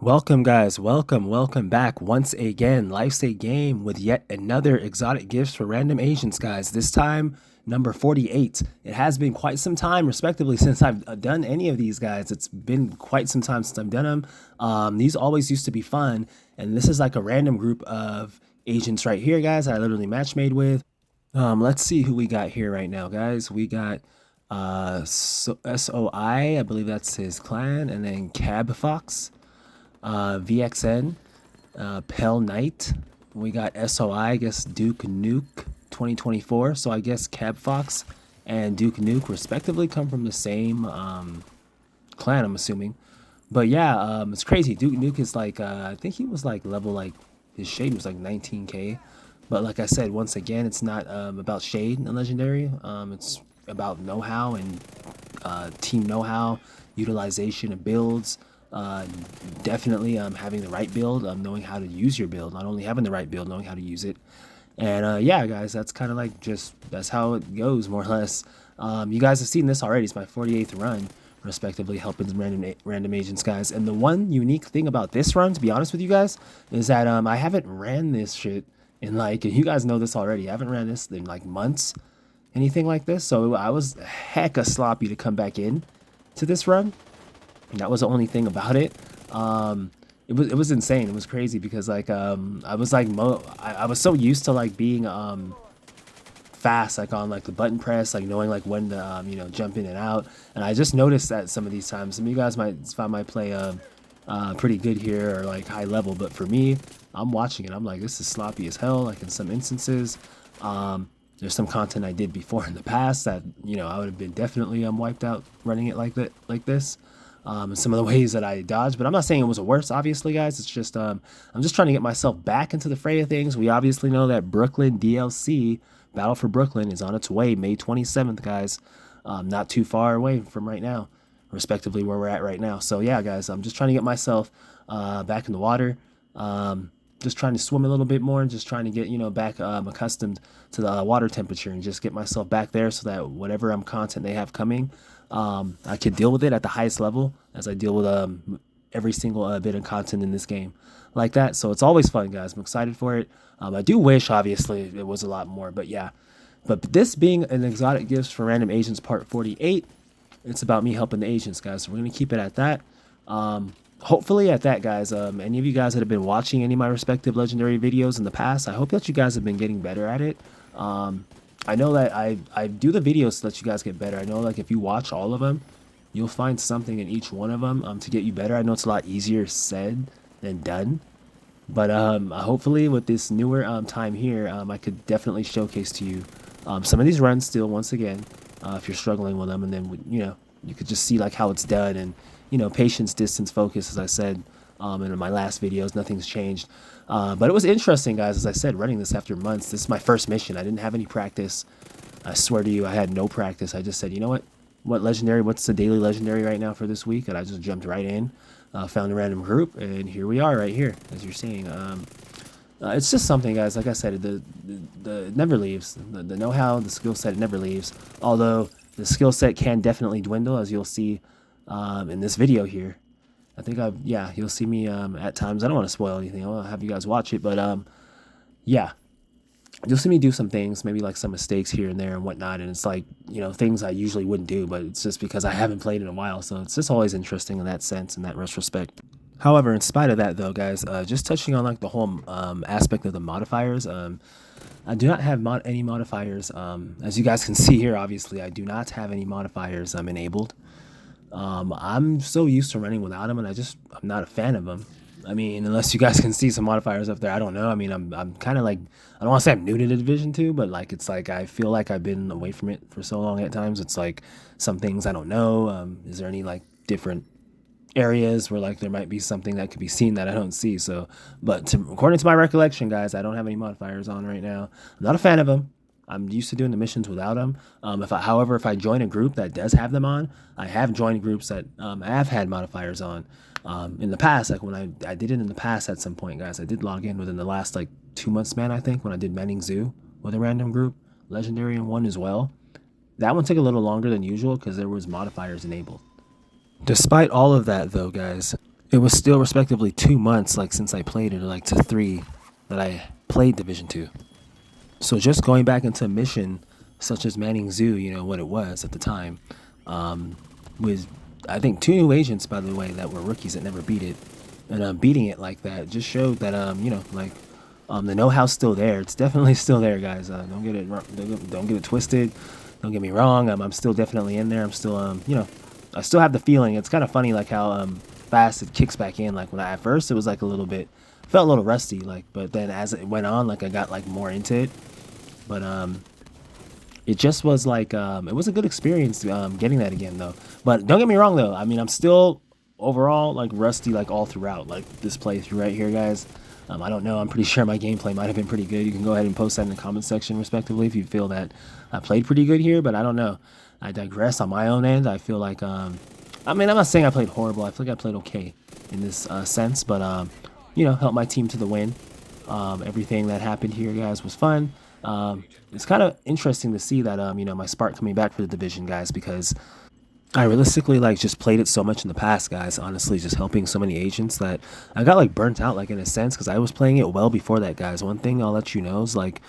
Welcome guys, welcome back once again. Life's a game with yet another exotic gifts for random agents, guys. This time, number 48. It has been quite some time, respectively, since I've done any of these guys. It's been quite some time since I've done them. These always used to be fun, and this is like a random group of agents right here, guys, I literally match made with. Let's see who we got here right now, guys. We got SOI, I believe that's his clan, and then Cab Fox. VXN, Pale Knight. We got SOI, I guess Duke Nuke 2024. So I guess Cab Fox and Duke Nuke respectively come from the same clan, I'm assuming. But yeah, it's crazy. Duke Nuke is like, I think he was like level, like his shade was like 19k. But like I said, once again, it's not about shade and legendary. It's about know-how and team know-how, utilization of builds. Definitely having the right build, knowing how to use your build, not only having the right build, knowing how to use it. And yeah, guys, that's kind of like that's how it goes, more or less. You guys have seen this already. It's my 48th run, respectively, helping random agents, guys. And the one unique thing about this run, to be honest with you guys, is that I haven't ran this shit in like, and you guys know this already, I haven't ran this in like months, anything like this. So I was hecka sloppy to come back in to this run. That was the only thing about it. It was insane. It was crazy because like I was like I was so used to like being fast, like on like the button press, like knowing like when to jump in and out. And I just noticed that some of these times, some of you guys might find my play pretty good here or like high level, but for me, I'm watching it. I'm like, this is sloppy as hell. Like in some instances, there's some content I did before in the past that I would have been definitely wiped out running it like this. And some of the ways that I dodged, but I'm not saying it was a worse, obviously, guys. It's just I'm just trying to get myself back into the fray of things. We obviously know that Brooklyn DLC, Battle for Brooklyn, is on its way May 27th, guys. Not too far away from right now, respectively, where we're at right now. So yeah, guys, I'm just trying to get myself back in the water. Just trying to swim a little bit more and just trying to get back accustomed to the water temperature and just get myself back there so that whatever content they have coming, I could deal with it at the highest level as I deal with every single bit of content in this game like that. So it's always fun, guys. I'm excited for it. I do wish, obviously, it was a lot more, but yeah. But this being an exotic gifts for random agents part 48, it's about me helping the agents, guys. So we're gonna keep it at that. Hopefully at that, guys. Any of you guys that have been watching any of my respective legendary videos in the past, I hope that you guys have been getting better at it. I know that I do the videos to let you guys get better. I know like if you watch all of them, you'll find something in each one of them to get you better. I know it's a lot easier said than done, but hopefully with this newer time here, I could definitely showcase to you some of these runs still once again if you're struggling with them, and then you could just see like how it's done and patience, distance, focus, as I said in my last videos. Nothing's changed. But it was interesting, guys, as I said, running this after months. This is my first mission. I didn't have any practice. I swear to you, I had no practice. I just said, you know what legendary, what's the daily legendary right now for this week? And I just jumped right in, found a random group, and here we are right here, as you're seeing. It's just something, guys, like I said, it never leaves. The know-how, the skill set, it never leaves. Although the skill set can definitely dwindle, as you'll see in this video here. I think yeah, you'll see me at times. I don't want to spoil anything. I'll have you guys watch it, but yeah, you'll see me do some things, maybe like some mistakes here and there and whatnot. And it's like things I usually wouldn't do, but it's just because I haven't played in a while. So it's just always interesting in that sense, in that retrospect. However, in spite of that, though, guys, just touching on like the whole aspect of the modifiers. I do not have any modifiers. As you guys can see here, obviously, I do not have any modifiers enabled. I'm so used to running without them, and I'm not a fan of them. I mean, unless you guys can see some modifiers up there, I don't know. I mean, I'm kind of like, I don't want to say I'm new to the Division 2, but like, it's like, I feel like I've been away from it for so long at times. It's like some things I don't know. Is there any like different areas where like there might be something that could be seen that I don't see? So, but according to my recollection, guys, I don't have any modifiers on right now. I'm not a fan of them. I'm used to doing the missions without them. However, if I join a group that does have them on, I have joined groups that I have had modifiers on in the past. Like when I did it in the past at some point, guys. I did log in within the last like 2 months, man. I think when I did Manning Zoo with a random group, legendary one as well. That one took a little longer than usual because there was modifiers enabled. Despite all of that, though, guys, it was still respectively 2 months like since I played it, or like to 3 that I played Division 2. So just going back into a mission such as Manning Zoo, you know what it was at the time, with I think 2 new agents, by the way, that were rookies that never beat it, and beating it like that just showed that you know, like, the know-how's still there. It's definitely still there, guys. Don't get it don't get it twisted. Don't get me wrong. I'm still definitely in there. I'm still you know, I still have the feeling. It's kind of funny like how fast it kicks back in. Like when at first it was like a little bit, felt a little rusty, like, but then as it went on, like I got like more into it. But it just was like it was a good experience getting that again though. But don't get me wrong though. I mean, I'm still overall like rusty like all throughout like this playthrough right here, guys. I don't know. I'm pretty sure my gameplay might have been pretty good. You can go ahead and post that in the comment section, respectively, if you feel that I played pretty good here. But I don't know. I digress on my own end. I feel like I mean, I'm not saying I played horrible. I feel like I played okay in this sense, but you know, helped my team to the win. Everything that happened here, guys, was fun. It's kind of interesting to see that you know, my spark coming back for the division, guys, because I realistically like just played it so much in the past, guys. Honestly, just helping so many agents that I got like burnt out, like in a sense, because I was playing it well before that, guys. One thing I'll let you know is like,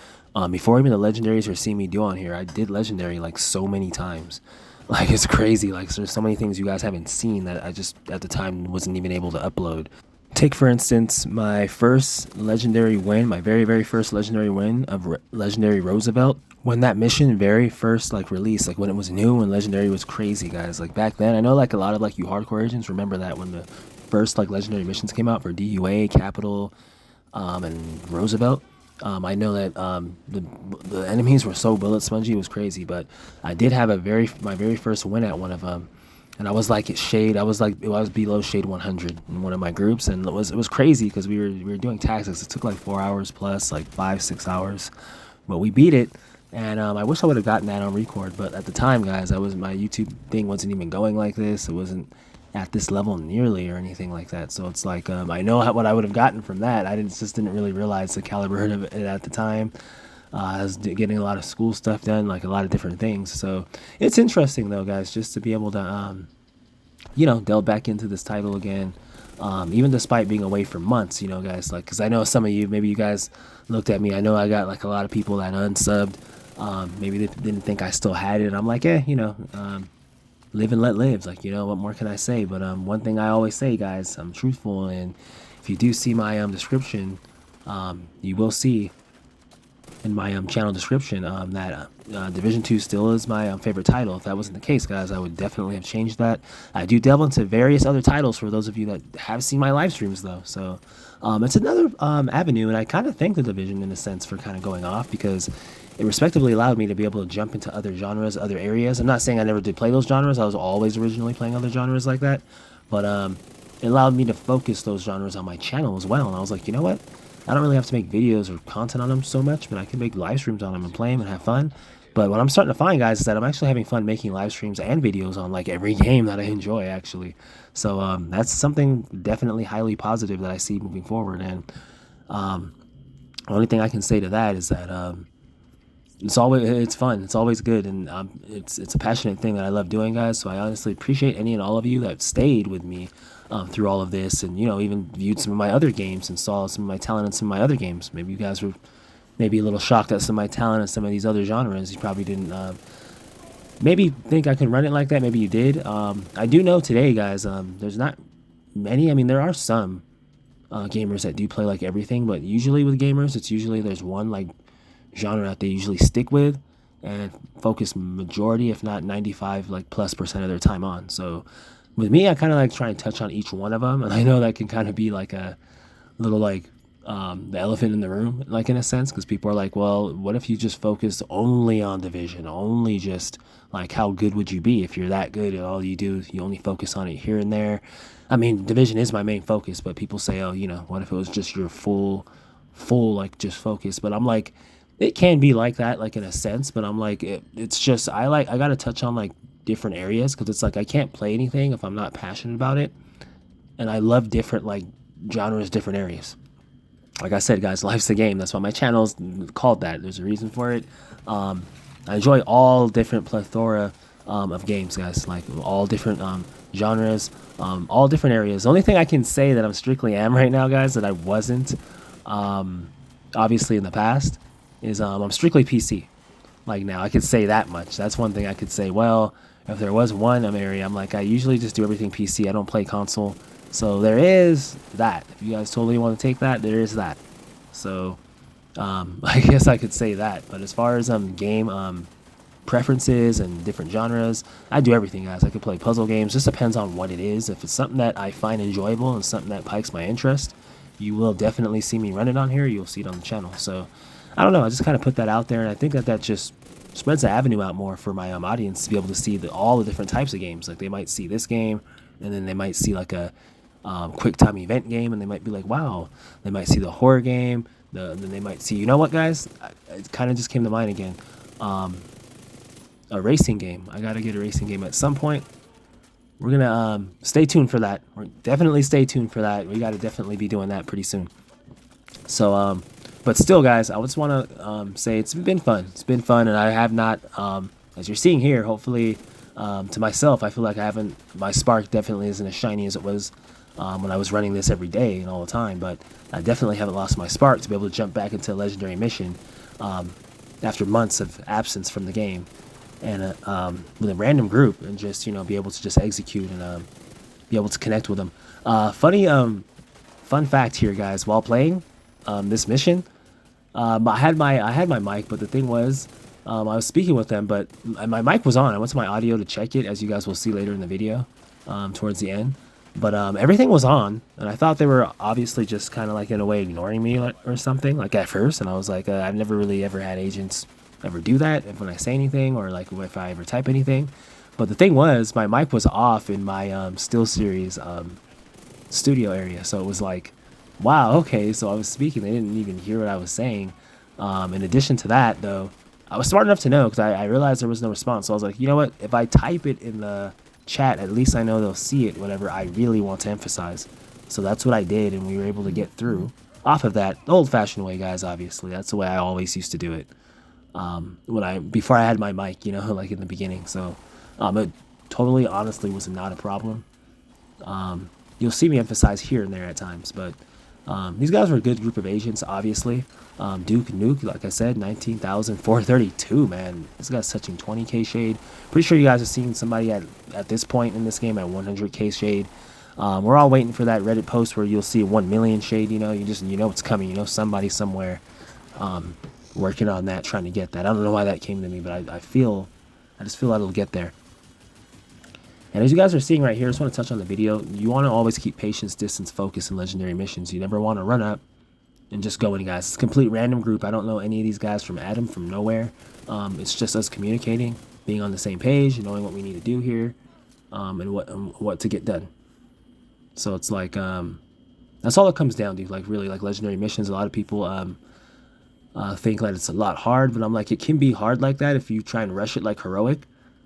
before even the legendaries are seeing me do on here, I did legendary like so many times. Like it's crazy. Like there's so many things you guys haven't seen that I just at the time wasn't even able to upload. Take for instance my first legendary win, my very first legendary win of legendary Roosevelt. When that mission very first like released, like when it was new and legendary was crazy, guys. Like back then, I know like a lot of like you hardcore agents remember that when the first like legendary missions came out for DUA, Capital, and Roosevelt. I know that the enemies were so bullet spongy, it was crazy. But I did have my very first win at one of them, and I was like at shade. I was below shade 100 in one of my groups, and it was crazy because we were doing tactics. It took like 4 hours plus, like 5-6 hours, but we beat it. And I wish I would have gotten that on record, but at the time, guys, my YouTube thing wasn't even going like this. It wasn't at this level nearly or anything like that. So it's like I know what I would have gotten from that. I just didn't really realize the caliber of it at the time. I was getting a lot of school stuff done, like a lot of different things. So it's interesting though, guys, just to be able to you know, delve back into this title again. Even despite being away for months, you know, guys, like, because I know some of you, maybe you guys looked at me. I know I got like a lot of people that unsubbed. Maybe they didn't think I still had it. I'm like, you know, live and let live. Like, you know, what more can I say? But one thing I always say, guys, I'm truthful, and if you do see my description, you will see in my channel description that Division 2 still is my favorite title. If that wasn't the case, guys, I would definitely have changed that. I do delve into various other titles for those of you that have seen my live streams, though. So it's another avenue, and I kind of thank the Division in a sense for kind of going off, because it respectively allowed me to be able to jump into other genres, other areas. I'm not saying I never did play those genres. I was always originally playing other genres like that. But it allowed me to focus those genres on my channel as well. And I was like, you know what? I don't really have to make videos or content on them so much, but I can make live streams on them and play them and have fun. But what I'm starting to find, guys, is that I'm actually having fun making live streams and videos on like every game that I enjoy, actually. So that's something definitely highly positive that I see moving forward. And the only thing I can say to that is that it's fun. It's always good, and it's a passionate thing that I love doing, guys. So I honestly appreciate any and all of you that stayed with me through all of this, and you know, even viewed some of my other games and saw some of my talent in some of my other games. Maybe you guys were maybe a little shocked at some of my talent in some of these other genres. You probably didn't maybe think I could run it like that. Maybe you did. I do know today, guys, there's not many. I mean, there are some gamers that do play like everything, but usually with gamers, it's usually there's one like genre that they usually stick with and focus majority, if not 95 like +% of their time on. So with me, I kind of like try and touch on each one of them, and I know that can kind of be like a little like the elephant in the room, like in a sense, because people are like, well, what if you just focus only on Division, only just like how good would you be if you're that good and all you do is you only focus on it here and there? I mean, Division is my main focus, but people say, oh, you know, what if it was just your full like just focus? But I'm like, it can be like that, like in a sense, but I'm like, it's just, I gotta touch on like different areas, because it's like I can't play anything if I'm not passionate about it, and I love different like genres, different areas. Like I said, guys, life's a game. That's why my channel is called that. There's a reason for it. I enjoy all different plethora of games, guys, like all different genres, all different areas. The only thing I can say that I'm strictly am right now, guys, that I wasn't, obviously in the past, is I'm strictly PC. Like now, I could say that much. That's one thing I could say. Well, if there was one area, I'm like, I usually just do everything PC. I don't play console. So there is that. If you guys totally want to take that, there is that. So I guess I could say that. But as far as game preferences and different genres, I do everything, guys. I can play puzzle games. Just depends on what it is. If it's something that I find enjoyable and something that pikes my interest, you will definitely see me run it on here. You'll see it on the channel. So I don't know. I just kind of put that out there, and I think that just spreads the avenue out more for my audience to be able to see all the different types of games. Like they might see this game, and then they might see like a quick time event game, and they might be like, wow. They might see the horror game. Then they might see, you know what, guys? It kind of just came to mind again. A racing game. I gotta get a racing game at some point. We're gonna stay tuned for that. We're definitely stay tuned for that. We gotta definitely be doing that pretty soon. So but still, guys, I just want to say it's been fun. It's been fun, and I have not, as you're seeing here, hopefully, to myself, I feel like my spark definitely isn't as shiny as it was when I was running this every day and all the time. But I definitely haven't lost my spark to be able to jump back into a legendary mission after months of absence from the game, and with a random group, and just be able to just execute and be able to connect with them. Fun fact here, guys, while playing this mission, I had my mic, but the thing was, I was speaking with them, but my mic was on. I went to my audio to check it, as you guys will see later in the video, towards the end. But everything was on, and I thought they were obviously just kind of like in a way ignoring me or something, like at first. And I was like, I've never really ever had agents ever do that when I say anything, or like if I ever type anything. But the thing was, my mic was off in my SteelSeries studio area, so it was like, wow, okay, so I was speaking, they didn't even hear what I was saying. In addition to that, though, I was smart enough to know, because I realized there was no response. So I was like, you know what, if I type it in the chat, at least I know they'll see it, whatever I really want to emphasize. So that's what I did, and we were able to get through off of that the old-fashioned way, guys. Obviously, that's the way I always used to do it before I had my mic, like in the beginning. So it totally, honestly, was not a problem. You'll see me emphasize here and there at times, but these guys were a good group of agents, obviously. Duke Nuke, like I said, 19,432, man. This guy's touching 20k shade. Pretty sure you guys have seen somebody at this point in this game at 100k shade. We're all waiting for that Reddit post where you'll see 1 million shade. You know it's coming. Somebody somewhere working on that, trying to get that. I don't know why that came to me, but I just feel that it'll get there. And as you guys are seeing right here, I just want to touch on the video. You want to always keep patience, distance, focus in legendary missions. You never want to run up and just go in, guys. It's a complete random group. I don't know any of these guys from nowhere. It's just us communicating, being on the same page, and knowing what we need to do here, and what to get done. So it's like that's all it comes down to. Like really, like legendary missions. A lot of people think that it's a lot hard, but I'm like, it can be hard like that if you try and rush it like heroic.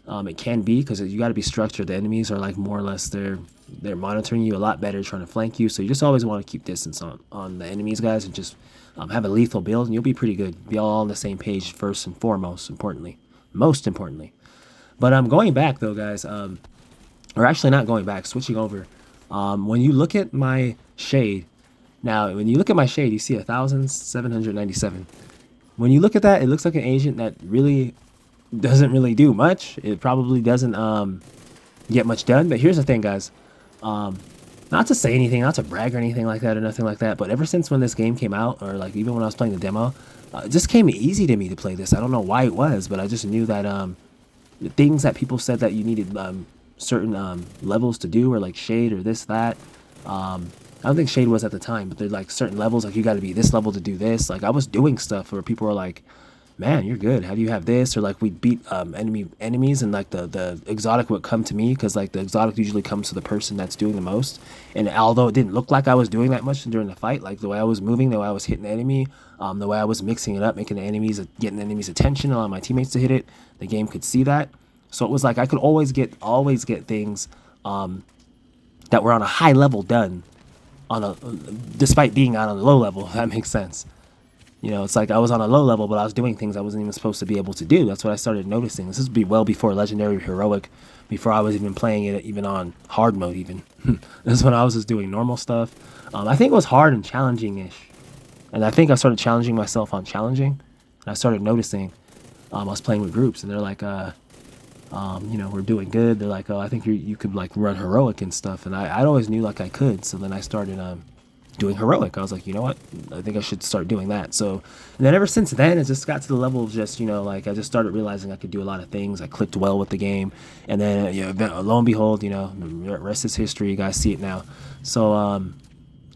It can be, because you got to be structured. The enemies are like more or less they're monitoring you a lot better, trying to flank you. So you just always want to keep distance on the enemies, guys, and just have a lethal build, and you'll be pretty good. Be all on the same page first and foremost, most importantly. But I'm going back though, guys. Or actually not going back, switching over. When you look at my shade, now when you look at my shade, you see 1,797. When you look at that, it looks like an agent that really doesn't really do much. It probably doesn't get much done. But here's the thing, guys. Not to say anything, not to brag or anything like that or nothing like that, but ever since when this game came out, or like even when I was playing the demo, it just came easy to me to play this. I don't know why it was, but I just knew that the things that people said that you needed certain levels to do, or like shade or this, that. I don't think shade was at the time, but there's like certain levels, like you got to be this level to do this. Like I was doing stuff where people were like, man, you're good. How do you have this? Or like we'd beat enemies, and like the exotic would come to me, because like the exotic usually comes to the person that's doing the most. And although it didn't look like I was doing that much during the fight, like the way I was moving, the way I was hitting the enemy, the way I was mixing it up, making getting the enemy's attention, allowing my teammates to hit it, the game could see that. So it was like I could always get things that were on a high level done despite being on a low level, if that makes sense. You know, it's like I was on a low level, but I was doing things I wasn't even supposed to be able to do. That's what I started noticing. This would be well before Legendary Heroic, before I was even playing it, even on hard mode even. This is when I was just doing normal stuff. I think it was hard and challenging-ish. And I think I started challenging myself on challenging. And I started noticing I was playing with groups, and they're like, you know, we're doing good. They're like, oh, I think you could like run heroic and stuff. And I always knew like I could. So then I started doing heroic. I was like, you know what? I think I should start doing that. So, and then ever since then, it just got to the level of just, you know, like I just started realizing I could do a lot of things. I clicked well with the game. And then, you know, lo and behold, you know, the rest is history. You guys see it now. So,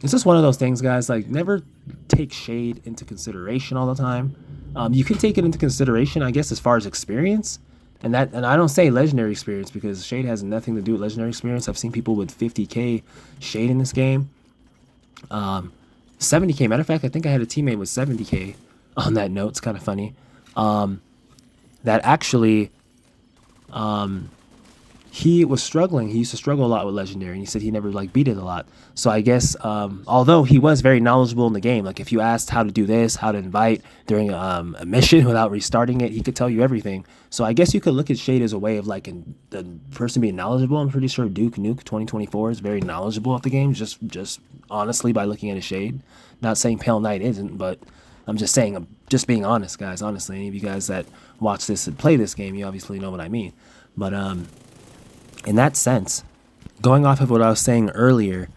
it's just one of those things, guys. Like, never take shade into consideration all the time. You can take it into consideration, I guess, as far as experience. And I don't say legendary experience, because shade has nothing to do with legendary experience. I've seen people with 50k shade in this game. 70k. Matter of fact, I think I had a teammate with 70k. On that note, it's kind of funny. That actually, he was struggling. He used to struggle a lot with legendary, and he said he never like beat it a lot. So I guess, although he was very knowledgeable in the game, like if you asked how to do this, how to invite during a mission without restarting it, he could tell you everything. So I guess you could look at shade as a way of like the person being knowledgeable. I'm pretty sure Duke Nuke 2024 is very knowledgeable at the game, just honestly by looking at his shade. Not saying Pale Knight isn't, but I'm just saying, I'm just being honest, guys. Honestly, any of you guys that watch this and play this game, you obviously know what I mean. But in that sense, going off of what I was saying earlier,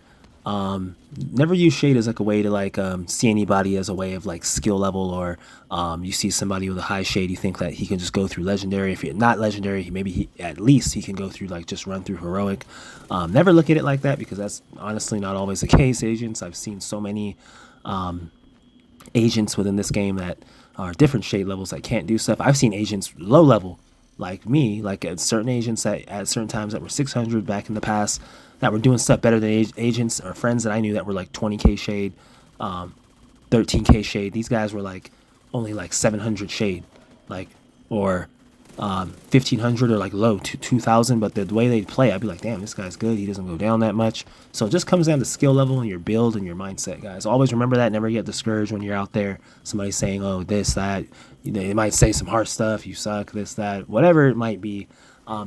never use shade as like a way to like see anybody as a way of like skill level, or you see somebody with a high shade, you think that he can just go through legendary. If you're not legendary, maybe at least he can go through like just run through heroic. Never look at it like that, because that's honestly not always the case. Agents, I've seen so many agents within this game that are different shade levels that can't do stuff. I've seen agents low level like me, like at certain agents that at certain times that were 600 back in the past, that were doing stuff better than agents or friends that I knew that were like 20k shade, 13k shade. These guys were like only like 700 shade, like, or 1500 or like low to 2000. But the way they play, I'd be like, damn, this guy's good. He doesn't go down that much. So it just comes down to skill level and your build and your mindset, guys. Always remember that. Never get discouraged when you're out there. Somebody's saying, oh, this, that. You know, they might say some harsh stuff. You suck, this, that, whatever it might be.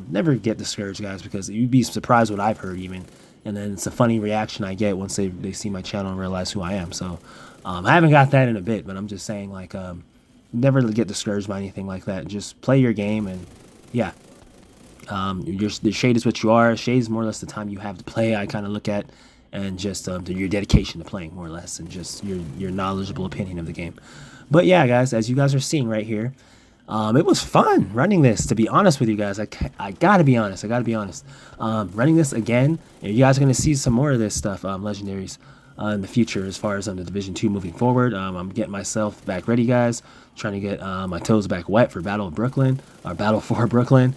Never get discouraged, guys, because you'd be surprised what I've heard even. And then it's a funny reaction I get once they see my channel and realize who I am. So I haven't got that in a bit, but I'm just saying, like, never get discouraged by anything like that. Just play your game, and yeah. The shade is what you are. Shade is more or less the time you have to play, I kind of look at, and just your dedication to playing, more or less, and just your knowledgeable opinion of the game. But yeah, guys, as you guys are seeing right here, it was fun running this, to be honest with you guys. I gotta be honest. Running this again, and you guys are gonna see some more of this stuff, legendaries, in the future, as far as the Division 2 moving forward. I'm getting myself back ready, guys. Trying to get my toes back wet for Battle of Brooklyn, or Battle for Brooklyn.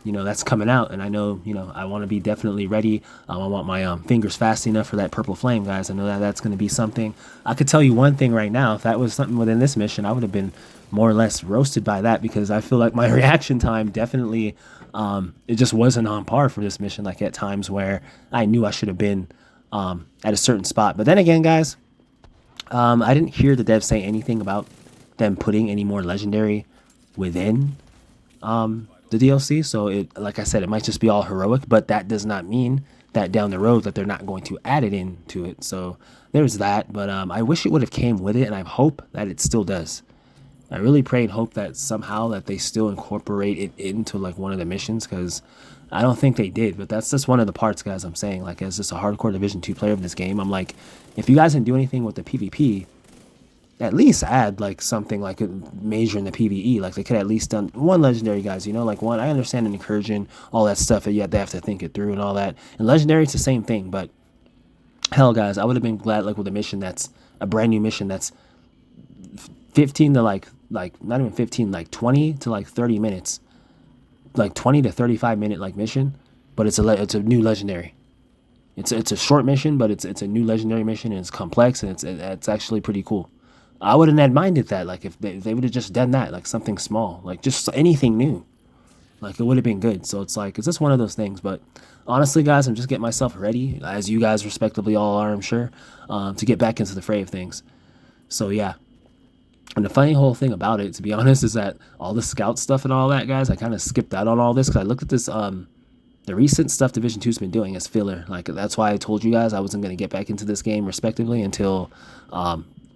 You know, that's coming out, and I know, you know, I want to be definitely ready. I want my fingers fast enough for that purple flame, guys. I know that that's going to be something. I could tell you one thing right now. If that was something within this mission, I would have been more or less roasted by that, because I feel like my reaction time definitely, it just wasn't on par for this mission. Like at times where I knew I should have been at a certain spot. But then again, guys, I didn't hear the devs say anything about them putting any more legendary within the DLC. So it, like I said, it might just be all heroic, but that does not mean that down the road that they're not going to add it into it. So there's that. But I wish it would have came with it, and I hope that it still does. I really pray and hope that somehow that they still incorporate it into like one of the missions, because I don't think they did. But that's just one of the parts, guys. I'm saying, like, as just a hardcore Division 2 player of this game, I'm like, if you guys didn't do anything with the PvP, at least add like something like a major in the PvE. Like they could at least done one legendary, guys, you know, like one. I understand an incursion, all that stuff, and yet they have to think it through and all that. And legendary, it's the same thing. But hell, guys, I would have been glad like with a mission that's a brand new mission that's 15 to like not even 15, like 20 to like 30 minutes, like 20 to 35 minute like mission, but it's a new legendary. It's a short mission, but it's a new legendary mission, and it's complex, and it's actually pretty cool. I wouldn't have minded that, like if they would have just done that, like something small, like just anything new, like it would have been good. So it's like, it's just one of those things. But honestly, guys, I'm just getting myself ready, as you guys respectively all are, I'm sure, to get back into the fray of things. So yeah, And the funny whole thing about it, to be honest, is that all the scout stuff and all that, guys, I kind of skipped out on all this because I looked at this the recent stuff Division 2's been doing is filler. Like, that's why I told you guys I wasn't going to get back into this game respectively until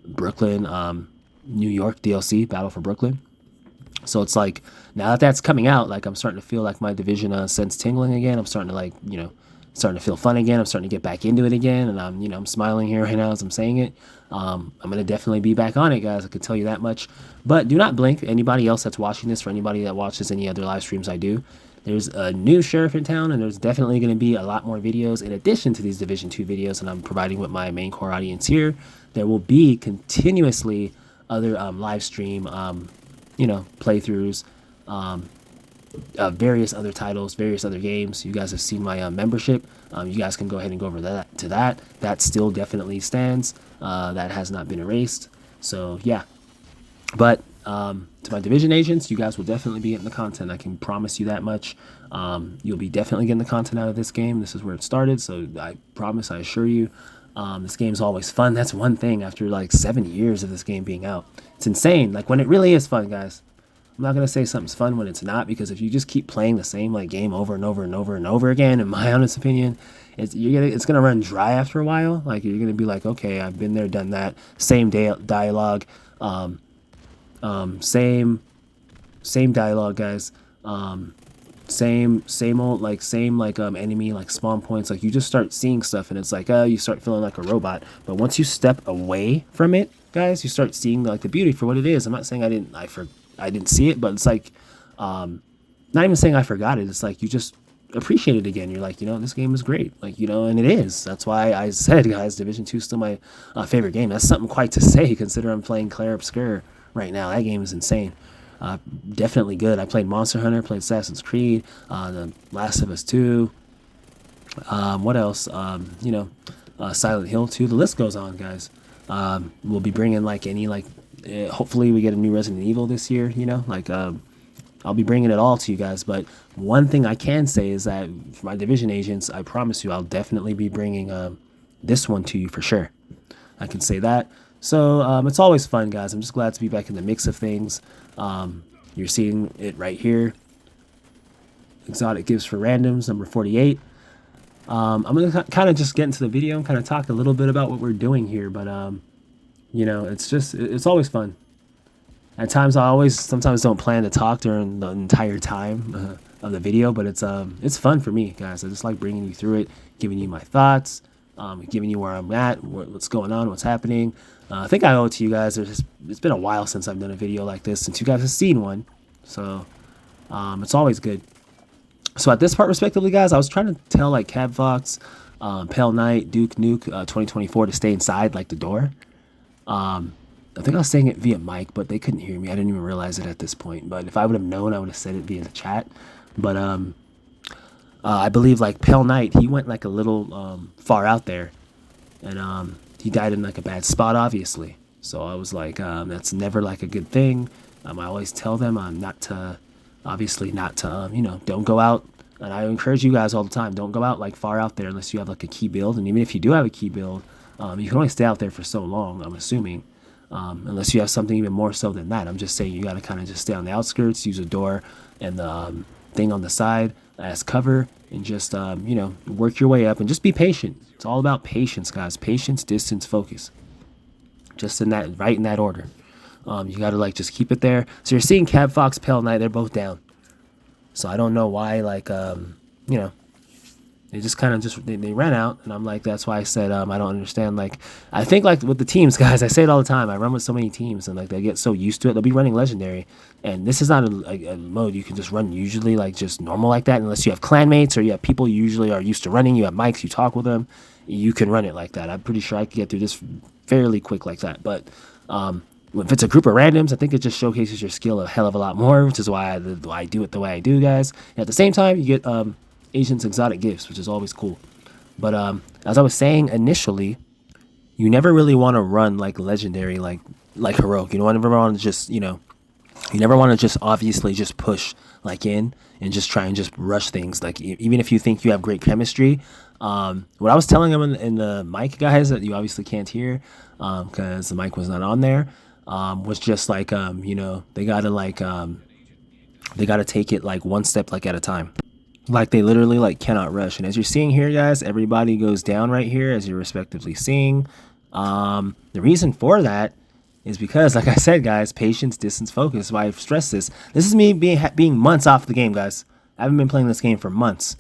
Brooklyn, New York DLC, Battle for Brooklyn. So it's like, now that that's coming out, like, I'm starting to feel like my Division sense tingling again. I'm starting to, like, starting to feel fun again. I'm starting to get back into it again. And I'm smiling here right now as I'm saying it. I'm going to definitely be back on it, guys. I can tell you that much. But do not blink. Anybody else that's watching this, for anybody that watches any other live streams I do, there's a new sheriff in town, and there's definitely going to be a lot more videos in addition to these Division 2 videos, and I'm providing with my main core audience here. There will be continuously other live stream, playthroughs, various other titles, various other games. You guys have seen my membership. You guys can go ahead and go over that. That still definitely stands. That has not been erased. So, yeah. But to my Division agents, you guys will definitely be getting the content. I can promise you that much. You'll be definitely getting the content out of this game. This is where it started, so I promise, I assure you. This game's always fun. That's one thing after like 7 years of this game being out. It's insane. Like, when it really is fun, guys. I'm not going to say something's fun when it's not, because if you just keep playing the same like game over and over and over and over again, in my honest opinion, it's going to run dry after a while. Like, you're going to be like, okay, I've been there, done that. Same dialogue. Same dialogue, guys. Same old, like, enemy, like, spawn points. Like, you just start seeing stuff, and it's like, you start feeling like a robot. But once you step away from it, guys, you start seeing like the beauty for what it is. I'm not saying I didn't see it, but it's like, not even saying I forgot it. It's like you just appreciate it again. You're like, this game is great. Like, and it is. That's why I said, guys, Division 2 is still my favorite game. That's something quite to say, considering I'm playing Claire Obscure right now. That game is insane. Definitely good. I played Monster Hunter, played Assassin's Creed, The Last of Us 2. What else? Silent Hill 2. The list goes on, guys. We'll be bringing hopefully we get a new Resident Evil this year. I'll be bringing it all to you guys. But one thing I can say is that for my Division agents, I promise you, I'll definitely be bringing this one to you for sure. I can say that. So it's always fun, guys. I'm just glad to be back in the mix of things. You're seeing it right here. Exotic Gifts for Randoms, number 48. I'm going to kind of just get into the video and kind of talk a little bit about what we're doing here. But, it's always fun. At times, sometimes don't plan to talk during the entire time of the video. But it's fun for me, guys. I just like bringing you through it, giving you my thoughts, giving you where I'm at, what's going on, what's happening. I think I owe it to you guys. It's been a while since I've done a video like this, since you guys have seen one. So it's always good. So at this part, respectively, guys, I was trying to tell like Cab Fox, Pale Knight, Duke Nuke 2024 to stay inside like the door. I think I was saying it via mic, but they couldn't hear me. I didn't even realize it at this point. But if I would have known, I would have said it via the chat. But I believe like Pale Knight, he went like a little far out there, and he died in like a bad spot, obviously. So I was like, that's never like a good thing. I always tell them not to don't go out. And I encourage you guys all the time, don't go out like far out there unless you have like a key build. And even if you do have a key build, you can only stay out there for so long, I'm assuming, unless you have something even more so than that. I'm just saying you got to kind of just stay on the outskirts, use a door and the thing on the side as cover, and just work your way up and just be patient. It's all about patience, guys. Patience, distance, focus. Just in that order. You got to like just keep it there. So you're seeing Cab Fox, Pale Knight, they're both down. So I don't know why, they just kind of they ran out, and I'm like, that's why I said I don't understand. Like, I think like with the teams, guys, I say it all the time. I run with so many teams, and like they get so used to it. They'll be running legendary, and this is not a mode you can just run usually like just normal like that, unless you have clanmates or you have people you usually are used to running. You have mics, you talk with them, you can run it like that. I'm pretty sure I could get through this fairly quick like that. But if it's a group of randoms, I think it just showcases your skill a hell of a lot more, which is why I do it the way I do, guys. And at the same time, you get Agent's Exotic Gifts, which is always cool. But as I was saying initially, you never really want to run like legendary, like heroic. You never want to just you never want to just obviously just push like in and just try and just rush things. Like even if you think you have great chemistry, what I was telling them in the mic, guys, that you obviously can't hear because the mic was not on there. was just like, you know, they gotta like, they gotta take it like one step like at a time. Like they literally like cannot rush. And as you're seeing here, guys, everybody goes down right here as you're respectively seeing. The reason for that is because, like I said, guys, patience, distance, focus. Why I've stressed this. This is me being months off the game, guys. I haven't been playing this game for months.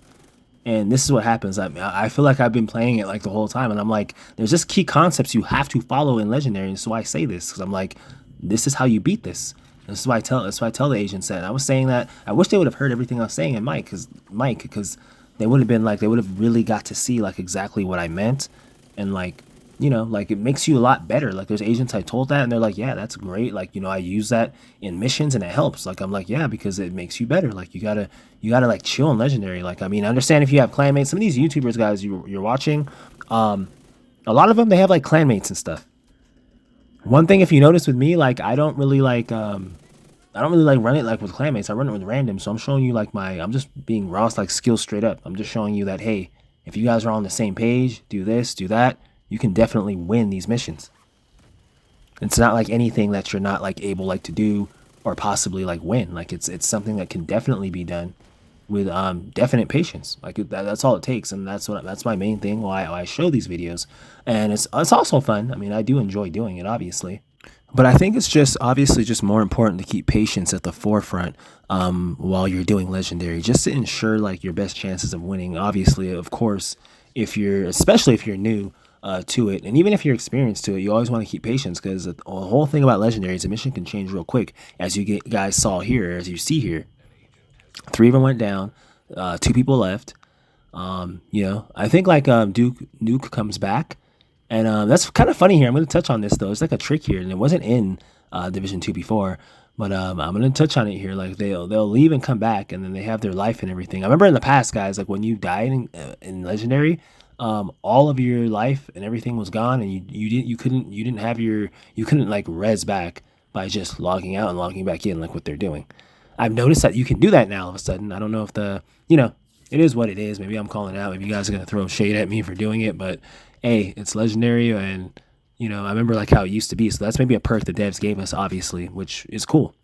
And this is what happens. I feel like I've been playing it like the whole time. And I'm like, there's just key concepts you have to follow in Legendary. And so I say this because I'm like, this is how you beat this. This is why I tell the agents that. And I was saying that I wish they would have heard everything I was saying in Mike, because they would have been like, they would have really got to see like exactly what I meant. And like, you know, like it makes you a lot better. Like there's agents I told that and they're like, yeah, that's great. Like, you know, I use that in missions and it helps. Like, I'm like, yeah, because it makes you better. Like you gotta like chill in Legendary. Like, I mean, I understand if you have clanmates. Some of these YouTubers, guys, you're watching, a lot of them, they have like clanmates and stuff. One thing, if you notice with me, like I don't really like run it like with clanmates. I run it with random. So I'm showing you like I'm just being raw, like skill straight up. I'm just showing you that, hey, if you guys are on the same page, do this, do that, you can definitely win these missions. It's not like anything that you're not like able like to do or possibly like win. Like it's something that can definitely be done with definite patience. Like that's all it takes, and that's my main thing why I show these videos. And it's also fun. I mean, I do enjoy doing it, obviously. But I think it's just obviously just more important to keep patience at the forefront while you're doing Legendary, just to ensure like your best chances of winning. Obviously, of course, especially if you're new to it, and even if you're experienced to it, you always want to keep patience, because the whole thing about Legendary is a mission can change real quick, as you guys saw here, as you see here. 3 of them went down, 2 people left. You know, I think like Duke Nuke comes back. And that's kind of funny here. I'm going to touch on this, though. It's like a trick here, and it wasn't in Division 2 before. But I'm going to touch on it here. Like, they'll leave and come back, and then they have their life and everything. I remember in the past, guys, like when you died in Legendary, all of your life and everything was gone, and you couldn't like res back by just logging out and logging back in like what they're doing. I've noticed that you can do that now all of a sudden. I don't know if it is what it is. Maybe I'm calling out. Maybe you guys are going to throw shade at me for doing it, but hey, it's Legendary, and you know, I remember like how it used to be. So that's maybe a perk the devs gave us, obviously, which is cool.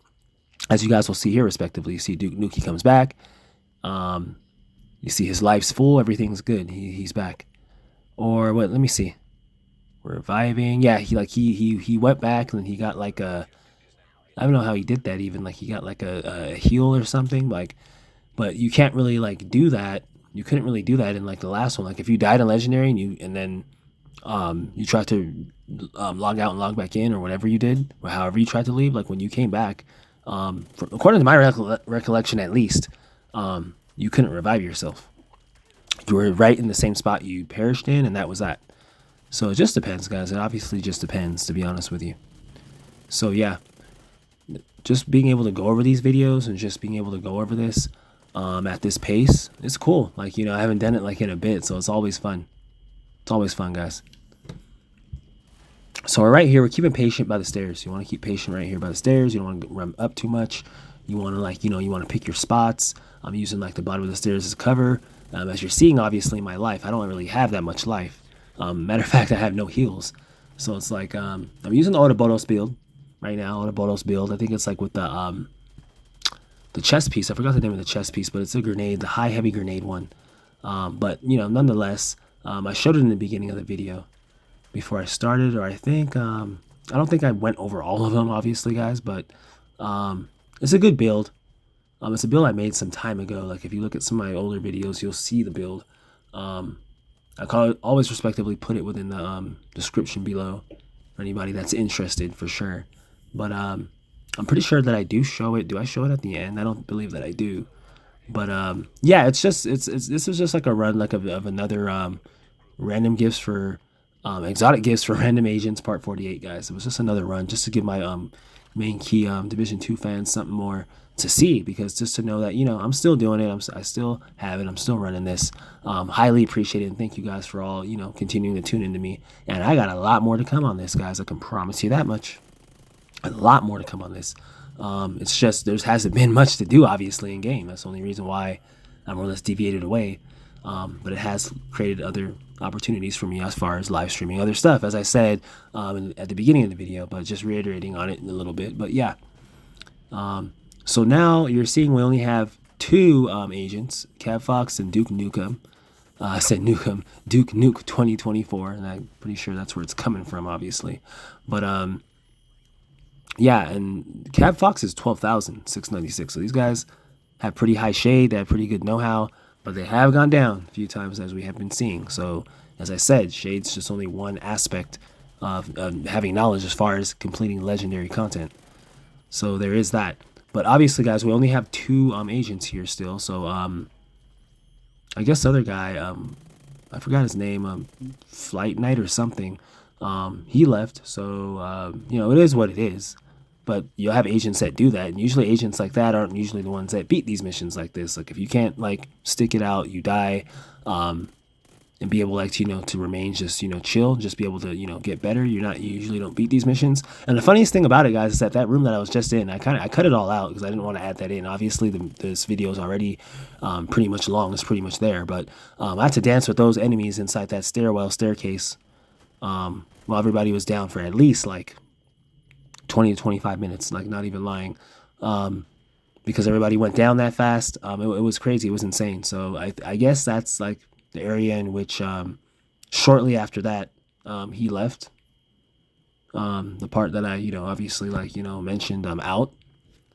As you guys will see here, respectively, you see Duke Nuke comes back. You see his life's full, everything's good. He's back. Or what? Let me see. Reviving. Yeah, he went back, and then he got like I don't know how he did that even. Like he got like a heal or something. Like, but you can't really like do that. You couldn't really do that in like the last one. Like if you died in Legendary and then you tried to log out and log back in, or whatever you did, or however you tried to leave, like when you came back, according to my recollection at least, you couldn't revive yourself. You were right in the same spot you perished in, and that was that. So it just depends, guys. It obviously just depends, to be honest with you. So yeah, just being able to go over these videos and just being able to go over this at this pace, it's cool. Like, you know, I haven't done it like in a bit, so it's always fun. It's always fun, guys. So right here, we're keeping patient by the stairs. You want to keep patient right here by the stairs. You don't want to run up too much. You want to like, you know, you want to pick your spots. I'm using like the bottom of the stairs as cover. As you're seeing, obviously, my life, I don't really have that much life. Matter of fact, I have no heals. So it's like, I'm using the Autobotos build right now. Autobotos build. I think it's like with the chest piece. I forgot the name of the chest piece, but it's a grenade, the high heavy grenade one. But you know, nonetheless, I showed it in the beginning of the video before I started, or I think I don't think I went over all of them, obviously, guys, but it's a good build. It's a build I made some time ago. Like if you look at some of my older videos, you'll see the build. I always respectively put it within the description below for anybody that's interested, for sure. But I'm pretty sure that I do show it. Do I show it at the end? I don't believe that I do. But yeah, this is just like a run like of another random gifts for exotic gifts for random agents part 48, guys. It was just another run just to give my main key Division 2 fans something more to see, because just to know that, you know, I'm still doing it. I still have it. I'm still running this. Highly appreciate it, and thank you guys for all, you know, continuing to tune into me. And I got a lot more to come on this, guys. I can promise you that much. A lot more to come on this. It's just there hasn't been much to do, obviously, in game. That's the only reason why I'm more or less deviated away. but it has created other opportunities for me as far as live streaming other stuff, as I said at the beginning of the video, but just reiterating on it a little bit. But yeah, so now you're seeing we only have two agents, Cab Fox and Duke Nukem. I said Nukem, Duke Nuke 2024, and I'm pretty sure that's where it's coming from, obviously. But yeah, and Cab Fox is 12,696. So these guys have pretty high shade, they have pretty good know-how, but they have gone down a few times, as we have been seeing. So as I said, shade's just only one aspect of having knowledge as far as completing legendary content. So there is that. But obviously, guys, we only have two agents here still. So I guess the other guy, I forgot his name, Flight Knight or something, he left. So you know, it is what it is. But you'll have agents that do that, and usually agents like that aren't usually the ones that beat these missions like this. Like if you can't like stick it out, you die, and be able like to remain just chill, just be able to get better. You usually don't beat these missions. And the funniest thing about it, guys, is that room that I was just in, I cut it all out because I didn't want to add that in. Obviously, this video is already pretty much long. It's pretty much there, but I had to dance with those enemies inside that staircase while everybody was down for at least like 20 to 25 minutes, like not even lying, because everybody went down that fast. It was crazy. It was insane. So I guess that's like the area in which shortly after that he left. The part that I obviously like mentioned out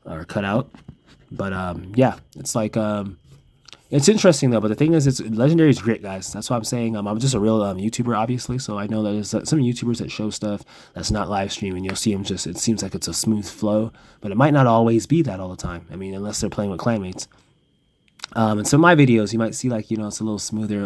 or cut out. But yeah, it's like it's interesting though. But the thing is, it's legendary is great, guys. That's why I'm saying I'm just a real YouTuber, obviously. So I know that there's some YouTubers that show stuff that's not live streaming. You'll see them just, it seems like it's a smooth flow, but it might not always be that all the time. I mean, unless they're playing with clanmates. And some of my videos, you might see like it's a little smoother.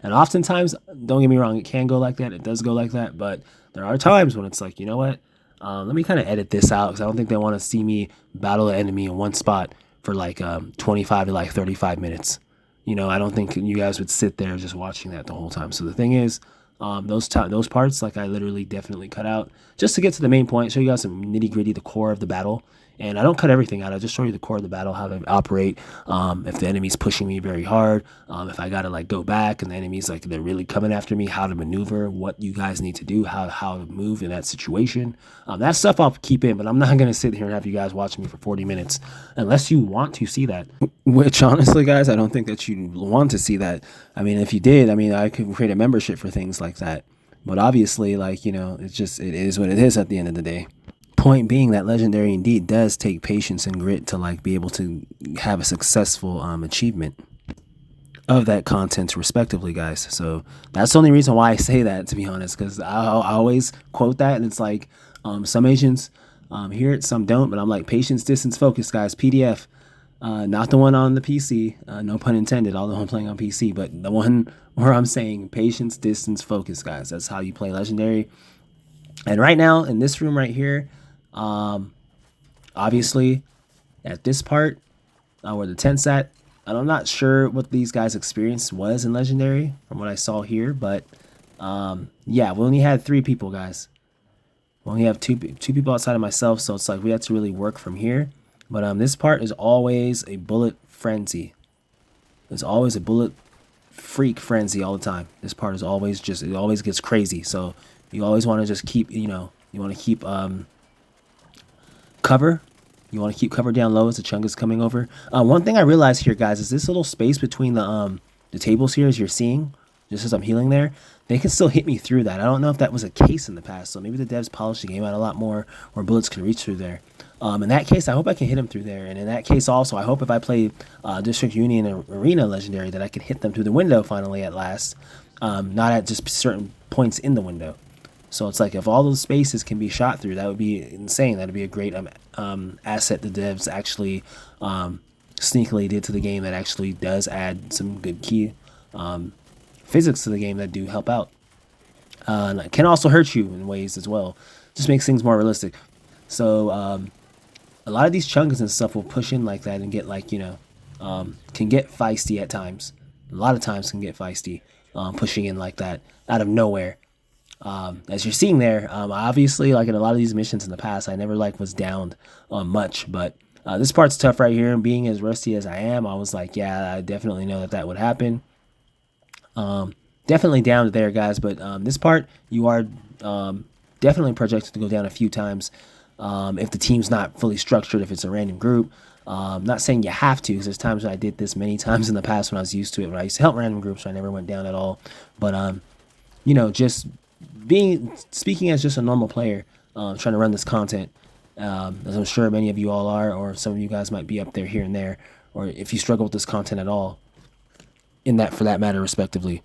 And oftentimes, don't get me wrong, it can go like that. It does go like that, but there are times when it's like, you know what? Let me kind of edit this out because I don't think they want to see me battle an enemy in one spot for like 25 to like 35 minutes. I don't think you guys would sit there just watching that the whole time. So the thing is, those parts, like I literally definitely cut out just to get to the main point, show you guys some nitty gritty, the core of the battle. And I don't cut everything out. I just show you the core of the battle, how they operate. If the enemy's pushing me very hard, if I gotta like go back and the enemy's like they're really coming after me, how to maneuver, what you guys need to do, how to move in that situation. That stuff I'll keep in, but I'm not gonna sit here and have you guys watching me for 40 minutes unless you want to see that. Which honestly, guys, I don't think that you want to see that. I mean, if you did, I mean, I could create a membership for things like that. But obviously, like it is what it is at the end of the day. Point being that legendary indeed does take patience and grit to like be able to have a successful achievement of that content respectively, guys. So that's the only reason why I say that, to be honest, because I always quote that, and it's like some agents hear it, some don't, but I'm like, patience, distance, focus, guys. PDF, not the one on the PC, no pun intended, although I'm playing on PC, but the one where I'm saying patience, distance, focus, guys. That's how you play legendary. And right now in this room right here, obviously at this part where the tent's at, and I'm not sure what these guys' experience was in legendary from what I saw here, but yeah, we only had 3 people, guys. We only have two people outside of myself, so it's like we have to really work from here. But this part is always a bullet frenzy. There's always a bullet freak frenzy all the time. This part is always just, it always gets crazy. So you always want to just keep, you want to keep cover. You want to keep cover down low as the chunk is coming over. One thing I realized here, guys, is this little space between the tables here, as you're seeing, just as I'm healing there, they can still hit me through that. I don't know if that was a case in the past, so maybe the devs polished the game out a lot more where bullets can reach through there. In that case, I hope I can hit them through there. And in that case also, I hope if I play District Union and Arena Legendary that I can hit them through the window finally at last, not at just certain points in the window. So it's like if all those spaces can be shot through, that would be insane. That would be a great asset the devs actually sneakily did to the game that actually does add some good key physics to the game that do help out. And it can also hurt you in ways as well. Just makes things more realistic. So a lot of these chunks and stuff will push in like that and get like, can get feisty at times. A lot of times can get feisty pushing in like that out of nowhere. As you're seeing there, obviously, like in a lot of these missions in the past, I never like was downed much, but this part's tough right here. And being as rusty as I am, I was like, yeah, I definitely know that would happen. Definitely down there, guys. But this part, you are definitely projected to go down a few times if the team's not fully structured, if it's a random group. Not saying you have to, because there's times when I did this many times in the past when I was used to it. When I used to help random groups, so I never went down at all. But you know, just speaking as just a normal player, trying to run this content, as I'm sure many of you all are, or some of you guys might be up there here and there, or if you struggle with this content at all, in that for that matter, respectively,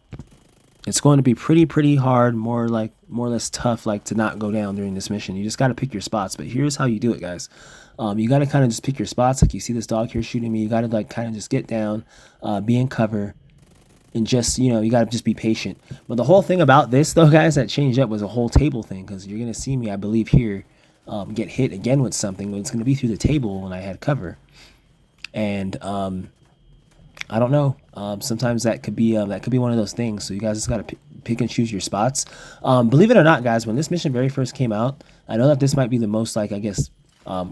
it's going to be pretty hard, more or less tough, like to not go down during this mission. You just got to pick your spots. But here's how you do it, guys. You got to kind of just pick your spots. Like you see this dog here shooting me, you got to like kind of just get down, be in cover, and just, you know, you got to just be patient. But the whole thing about this though, guys, that changed up was a whole table thing, because you're gonna see me, I believe, here get hit again with something, but it's gonna be through the table when I had cover. And I don't know. Sometimes that could be one of those things. So you guys just gotta pick and choose your spots. Believe it or not, guys, when this mission very first came out, I know that this might be the most, like, I guess,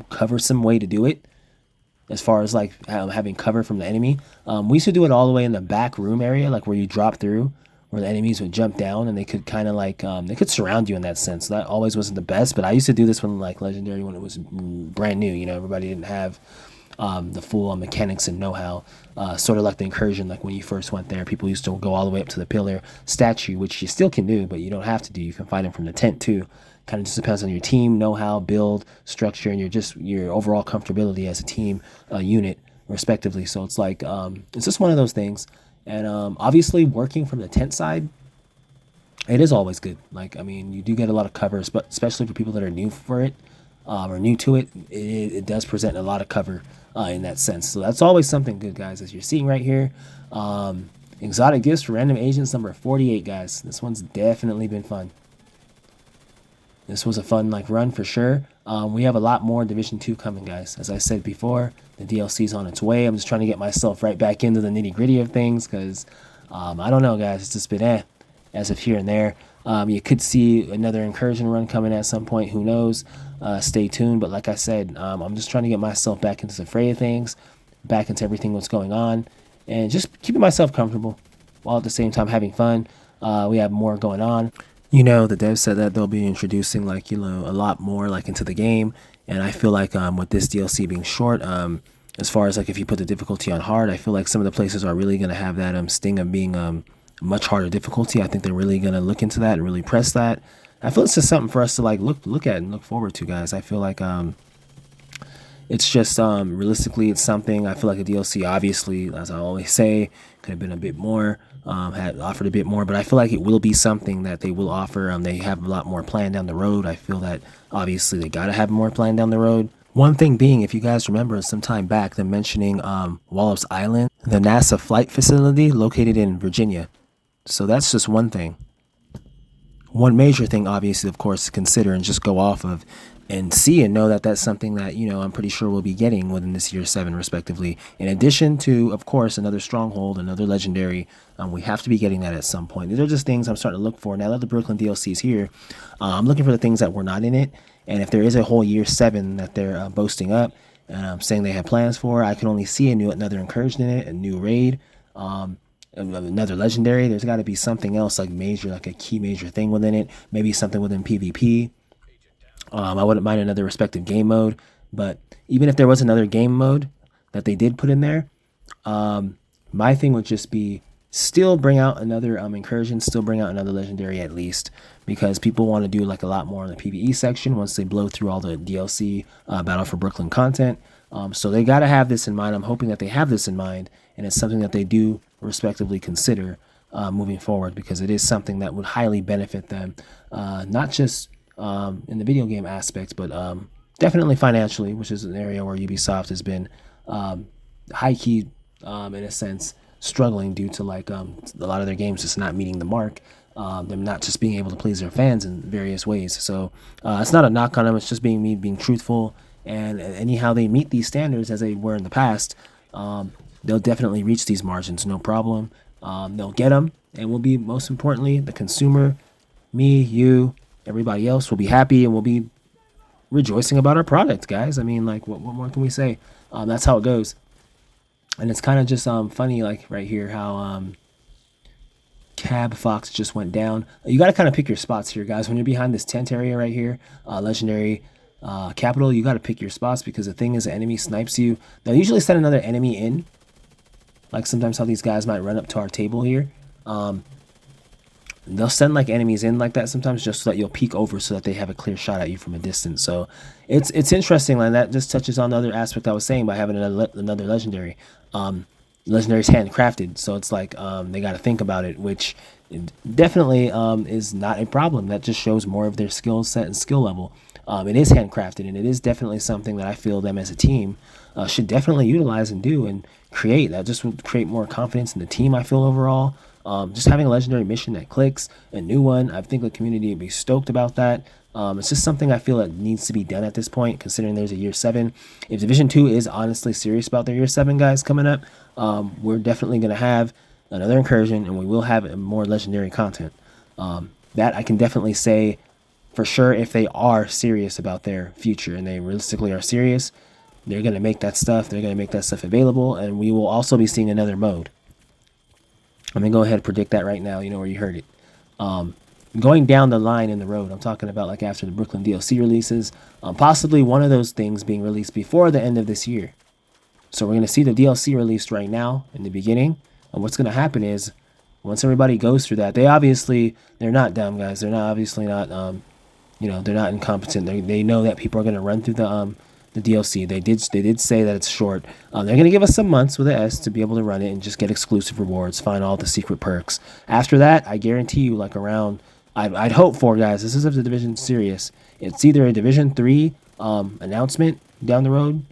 coversome way to do it, as far as like having cover from the enemy. We used to do it all the way in the back room area, like where you drop through, where the enemies would jump down and they could kind of like they could surround you in that sense. So that always wasn't the best, but I used to do this when like Legendary, when it was brand new. You know, everybody didn't have the full mechanics and know-how. Sort of like the incursion, like when you first went there, people used to go all the way up to the pillar statue, which you still can do, but you don't have to do. You can fight them from the tent too. Kind of just depends on your team know-how, build, structure, and your overall comfortability as a team unit, respectively. So it's like it's just one of those things. And obviously, working from the tent side, it is always good. Like, I mean, you do get a lot of covers, but especially for people that are new for it or new to it, it does present a lot of cover in that sense. So that's always something good, guys. As you're seeing right here, exotic gifts for random agents number 48, guys. This one's definitely been fun. This was a fun like run for sure. We have a lot more Division 2 coming, guys. As I said before, the DLC's on its way. I'm just trying to get myself right back into the nitty gritty of things, because I don't know, guys. It's just been as of here and there. You could see another incursion run coming at some point. Who knows? Stay tuned. But like I said, I'm just trying to get myself back into the fray of things, back into everything that's going on, and just keeping myself comfortable while at the same time having fun. We have more going on. You know, the devs said that they'll be introducing, like, you know, a lot more like into the game, and I feel like with this DLC being short, as far as like if you put the difficulty on hard, I feel like some of the places are really gonna have that sting of being much harder difficulty. I think they're really gonna look into that and really press that. I feel it's just something for us to like look at and look forward to, guys. I feel like it's just realistically, it's something. I feel like a DLC, obviously, as I always say, could have been a bit more, had offered a bit more, but I feel like it will be something that they will offer. They have a lot more planned down the road. I feel that obviously they gotta have more planned down the road. One thing being, if you guys remember some time back, them mentioning Wallops Island, the NASA flight facility located in Virginia. So that's just one thing. One major thing, obviously, of course, to consider and just go off of and see and know that that's something that, you know, I'm pretty sure we'll be getting within this year 7, respectively. In addition to, of course, another stronghold, another legendary. We have to be getting that at some point. These are just things I'm starting to look for. Now that the Brooklyn DLC is here, I'm looking for the things that were not in it. And if there is a whole year 7 that they're boasting up, saying they have plans for, I can only see another incursion in it, a new raid, another legendary. There's got to be something else like major, like a key major thing within it. Maybe something within PvP. I wouldn't mind another respective game mode, but even if there was another game mode that they did put in there, my thing would just be still bring out another incursion, still bring out another legendary at least, because people want to do like a lot more in the PvE section once they blow through all the DLC Battle for Brooklyn content. So they got to have this in mind. I'm hoping that they have this in mind, and it's something that they do respectively consider moving forward, because it is something that would highly benefit them, not just in the video game aspect, but definitely financially, which is an area where Ubisoft has been high-key, in a sense, struggling due to like a lot of their games just not meeting the mark, them not just being able to please their fans in various ways. So it's not a knock on them, it's just me being truthful, and anyhow they meet these standards as they were in the past, they'll definitely reach these margins, no problem. They'll get them, and will be, most importantly, the consumer, me, you, everybody else will be happy, and we'll be rejoicing about our product, guys. I mean, like, what more can we say? That's how it goes. And it's kind of just funny, like right here, how Cab Fox just went down. You got to kind of pick your spots here, guys. When you're behind this tent area right here, legendary capital, you got to pick your spots, because the thing is, the enemy snipes you. They'll usually send another enemy in, like sometimes how these guys might run up to our table here. They'll send like enemies in like that sometimes, just so that you'll peek over so that they have a clear shot at you from a distance. So it's interesting, and that just touches on the other aspect I was saying by having another legendary. Legendary's handcrafted, so it's like they got to think about it, which definitely is not a problem. That just shows more of their skill set and skill level. It is handcrafted, and it is definitely something that I feel them as a team should definitely utilize and do and create. That just would create more confidence in the team, I feel, overall. Just having a legendary mission that clicks, a new one, I think the community would be stoked about that. It's just something I feel that needs to be done at this point, considering there's a year 7. If Division 2 is honestly serious about their year 7 guys coming up, we're definitely going to have another incursion, and we will have more legendary content. That I can definitely say for sure. If they are serious about their future, and they realistically are serious, they're going to make that stuff. They're going to make that stuff available, and we will also be seeing another mode. I'm going to go ahead and predict that right now. You know where you heard it. Going down the line in the road, I'm talking about like after the Brooklyn DLC releases, possibly one of those things being released before the end of this year. So we're going to see the DLC released right now in the beginning. And what's going to happen is, once everybody goes through that, they're not dumb, guys. They're not obviously not, they're not incompetent. They know that people are going to run through the DLC. They did say that it's short. They're going to give us some months with an S to be able to run it and just get exclusive rewards, find all the secret perks. After that, I guarantee you, like around, I'd hope for, guys, this is if the Division serious. It's either a Division 3 announcement down the road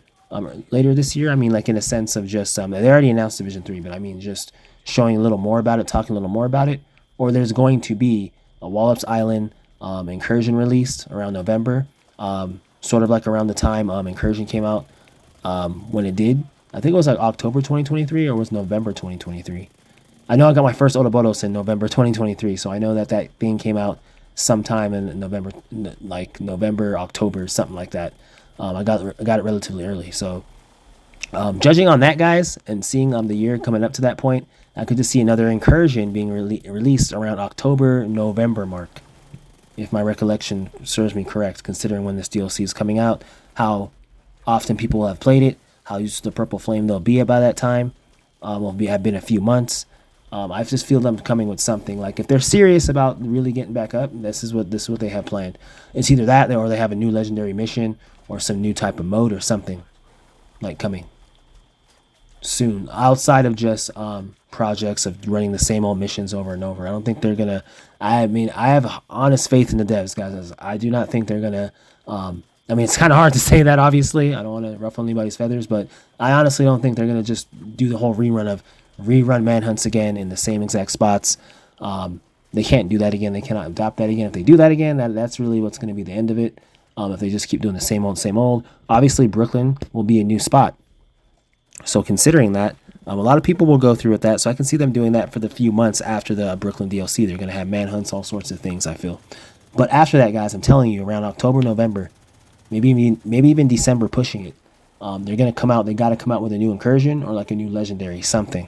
later this year. I mean, like in a sense of just, they already announced Division 3, but I mean just showing a little more about it, talking a little more about it. Or there's going to be a Wallops Island incursion released around November. Sort of like around the time incursion came out, when it did. I think it was like October 2023 or was November 2023. I know I got my first Ouroboros in November 2023, so I know that thing came out sometime in November, like November, October, something like that. I got it relatively early, so judging on that, guys, and seeing the year coming up to that point, I could just see another incursion being released around October, November mark, if my recollection serves me correct, considering when this DLC is coming out, how often people have played it, how used to the Purple Flame they'll be by that time. Have been a few months. I just feel them coming with something. Like if they're serious about really getting back up, this is what they have planned. It's either that, or they have a new legendary mission or some new type of mode or something like coming soon, outside of just projects of running the same old missions over and over. I don't think they're gonna. I mean, I have honest faith in the devs, guys. I do not think they're gonna. I mean, it's kind of hard to say that, obviously. I don't want to ruffle anybody's feathers, but I honestly don't think they're gonna just do the whole rerun manhunts again in the same exact spots. They can't do that again. They cannot adopt that again. If they do that again, that's really what's going to be the end of it. If they just keep doing the same old. Obviously, Brooklyn will be a new spot. So considering that, a lot of people will go through with that. So I can see them doing that for the few months after the Brooklyn DLC. They're going to have manhunts, all sorts of things, I feel. But after that, guys, I'm telling you, around October, November, maybe even December, pushing it, they're going to come out. They got to come out with a new incursion or like a new legendary something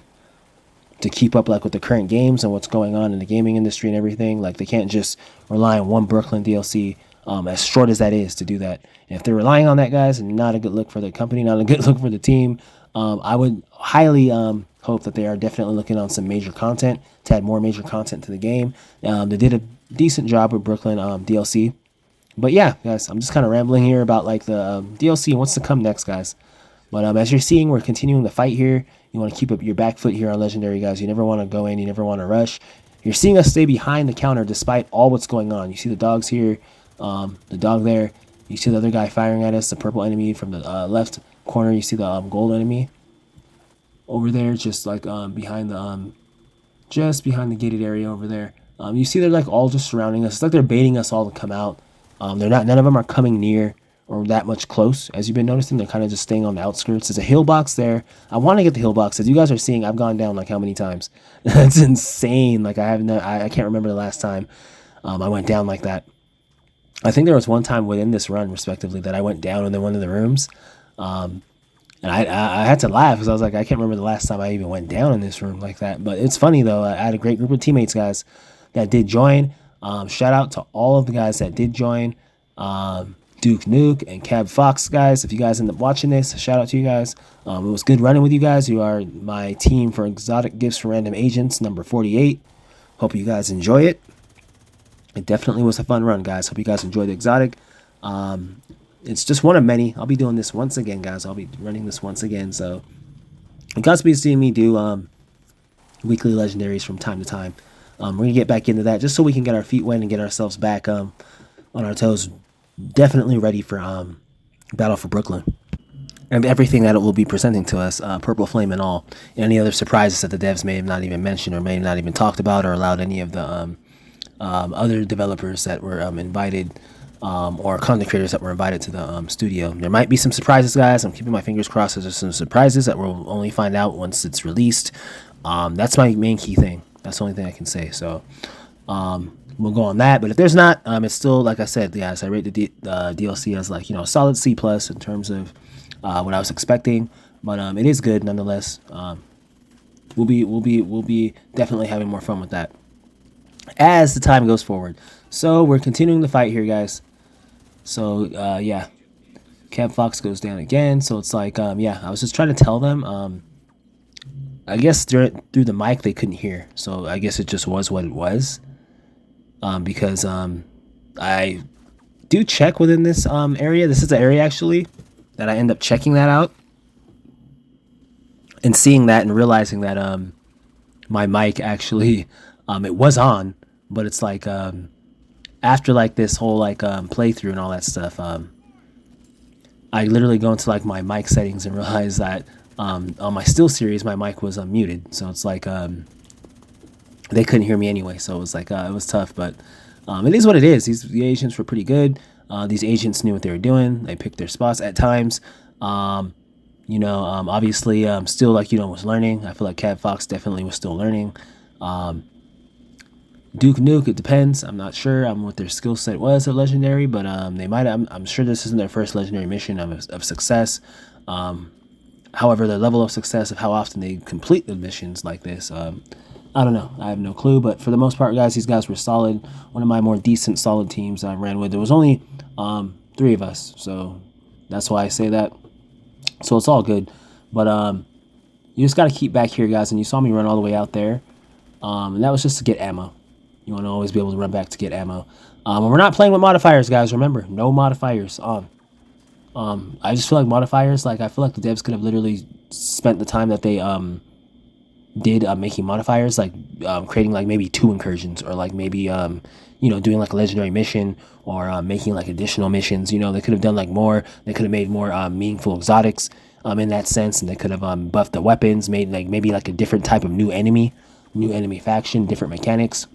to keep up like with the current games and what's going on in the gaming industry and everything. Like they can't just rely on one Brooklyn DLC, as short as that is, to do that. And if they're relying on that, guys, not a good look for the company, not a good look for the team. I would highly hope that they are definitely looking on some major content to add more major content to the game. They did a decent job with Brooklyn DLC. But yeah, guys, I'm just kind of rambling here about like the DLC and what's to come next, guys. But as you're seeing, we're continuing the fight here. You want to keep up your back foot here on Legendary, guys. You never want to go in. You never want to rush. You're seeing us stay behind the counter despite all what's going on. You see the dogs here, the dog there. You see the other guy firing at us, the purple enemy from the left corner. You see the gold enemy over there, just like behind the gated area over there. You see they're like all just surrounding us. It's like they're baiting us all to come out. They're not. None of them are coming near or that much close, as you've been noticing. They're kind of just staying on the outskirts. There's a hill box there. I want to get the hill box. As you guys are seeing, I've gone down like how many times? That's insane. Like I can't remember the last time I went down like that. I think there was one time within this run, respectively, that I went down in one of the rooms. And I had to laugh because I was like, I can't remember the last time I even went down in this room like that. But it's funny though. I had a great group of teammates, guys, that did join. Shout out to all of the guys that did join. Duke Nuke and Cab Fox, guys. If you guys end up watching this, shout out to you guys. It was good running with you guys. You are my team for exotic gifts for random agents, number 48. Hope you guys enjoy it. It definitely was a fun run, guys. Hope you guys enjoyed the exotic. It's just one of many. I'll be doing this once again, guys. I'll be running this once again. So you guys will be seeing me do weekly legendaries from time to time. We're going to get back into that just so we can get our feet wet and get ourselves back on our toes. Definitely ready for Battle for Brooklyn. And everything that it will be presenting to us, Purple Flame and all. And any other surprises that the devs may have not even mentioned or may have not even talked about or allowed any of the other developers that were invited or content creators that were invited to the studio. There might be some surprises, guys. I'm keeping my fingers crossed. There's some surprises that we'll only find out once it's released. That's my main key thing. That's the only thing I can say. So we'll go on that. But if there's not, it's still, like I said, guys, I rate the DLC as like, a solid C+ in terms of what I was expecting. But it is good nonetheless. We'll be definitely having more fun with that as the time goes forward. So we're continuing the fight here, guys. So yeah, Cab Fox goes down again. So it's like yeah, I was just trying to tell them. I guess through the mic they couldn't hear. So I guess it just was what it was. Because I do check within this area. This is the area actually that I end up checking that out and seeing that and realizing that my mic actually it was on, but it's like after like this whole like playthrough and all that stuff, I literally go into like my mic settings and realize that on my still series my mic was muted. So it's like they couldn't hear me anyway. So it was like it was tough, but it is what it is. The agents were pretty good. These agents knew what they were doing. They picked their spots at times. Obviously still like was learning. I feel like Cab Fox definitely was still learning. Duke Nuke, it depends. I'm not sure what their skill set was at legendary, but they might. I'm sure this isn't their first legendary mission of success. However, the level of success of how often they complete the missions like this, I don't know. I have no clue. But for the most part, guys, these guys were solid. One of my more decent, solid teams I ran with. There was only 3 of us, so that's why I say that. So it's all good. But you just got to keep back here, guys. And you saw me run all the way out there, and that was just to get ammo. You want to always be able to run back to get ammo. And we're not playing with modifiers, guys. Remember, no modifiers on. I just feel like modifiers, like I feel like the devs could have literally spent the time that they did making modifiers, like creating like maybe 2 incursions, or like maybe doing like a legendary mission, or making like additional missions. They could have done like more. They could have made more meaningful exotics in that sense, and they could have buffed the weapons, made like maybe like a different type of new enemy faction, different mechanics.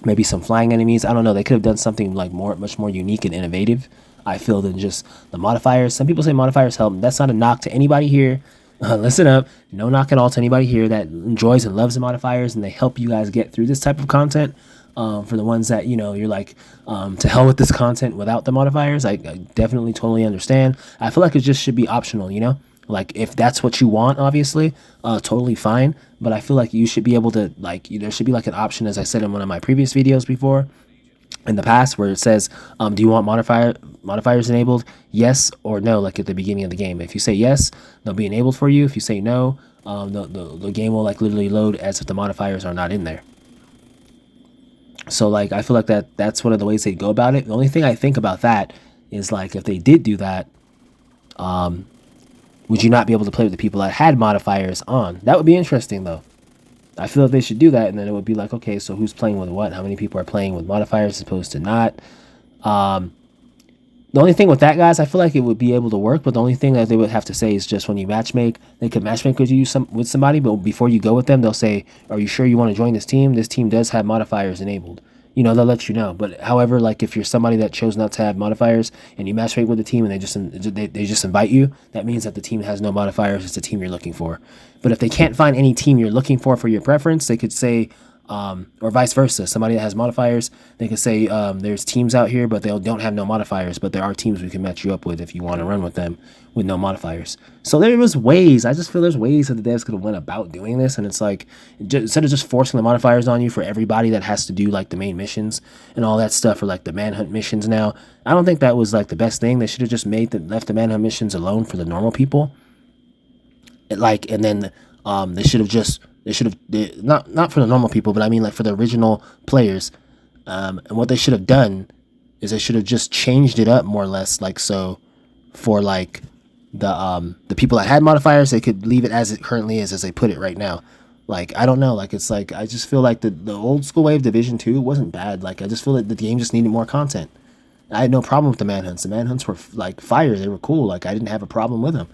Maybe some flying enemies. I don't know. They could have done something like much more unique and innovative, I feel, than just the modifiers. Some people say modifiers help. That's not a knock to anybody here. Listen up. No knock at all to anybody here that enjoys and loves the modifiers, and they help you guys get through this type of content. For the ones that, you're like, to hell with this content without the modifiers, I definitely totally understand. I feel like it just should be optional, Like, if that's what you want, obviously, totally fine. But I feel like you should be able to, like, there should be like an option, as I said in one of my previous videos before, in the past, where it says, do you want modifiers enabled? Yes or no, like at the beginning of the game. If you say yes, they'll be enabled for you. If you say no, the game will like literally load as if the modifiers are not in there. So like I feel like that's one of the ways they go about it. The only thing I think about that is like if they did do that, would you not be able to play with the people that had modifiers on? That would be interesting though. I feel like they should do that, and then it would be like, okay, so who's playing with what? How many people are playing with modifiers as opposed to not? The only thing with that, guys, I feel like it would be able to work, but the only thing that they would have to say is just when you matchmake, they could matchmake with you with somebody, but before you go with them, they'll say, are you sure you want to join this team? This team does have modifiers enabled. They'll let you know. But however, like if you're somebody that chose not to have modifiers and you matchmake with the team and they just invite you, that means that the team has no modifiers. It's the team you're looking for. But if they can't find any team you're looking for your preference, they could say, or vice versa. Somebody that has modifiers, they can say there's teams out here, but they don't have no modifiers, but there are teams we can match you up with if you want to run with them with no modifiers. So there was ways. I just feel there's ways that the devs could have went about doing this, and it's like instead of just forcing the modifiers on you for everybody that has to do like the main missions and all that stuff, or like the manhunt missions. Now, I don't think that was like the best thing. They should have just left the manhunt missions alone for the normal people. And then they should have not for the normal people, but I mean like for the original players. And what they should have done is they should have just changed it up more or less, like so for like the people that had modifiers, they could leave it as it currently is, as they put it right now. Like, I don't know, like it's like I just feel like the old school way of Division 2 wasn't bad. Like I just feel like the game just needed more content. I had no problem with the manhunts. The manhunts were like fire. They were cool. Like I didn't have a problem with them.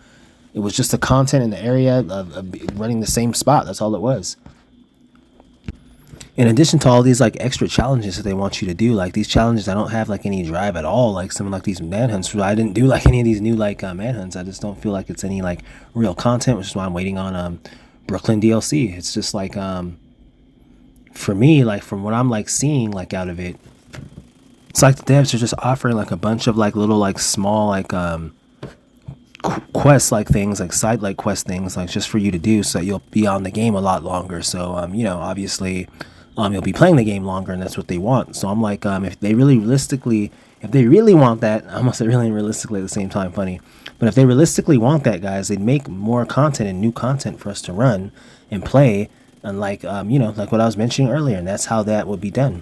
It was just the content in the area of running the same spot. That's all it was. In addition to all these like extra challenges that they want you to do, like these challenges, I don't have like any drive at all. Like some of like these manhunts, I didn't do like any of these new like manhunts. I just don't feel like it's any like real content, which is why I'm waiting on Brooklyn DLC. It's just like for me, like from what I'm like seeing like out of it, it's like the devs are just offering like a bunch of like little like small like quest like things, like side like quest things, like just for you to do, so that you'll be on the game a lot longer. So you know, obviously you'll be playing the game longer, and that's what they want. So I'm like, if they really want that, I almost say really realistically at the same time, funny, but if they realistically want that, guys, they'd make more content and new content for us to run and play, and like you know, like what I was mentioning earlier, and that's how that would be done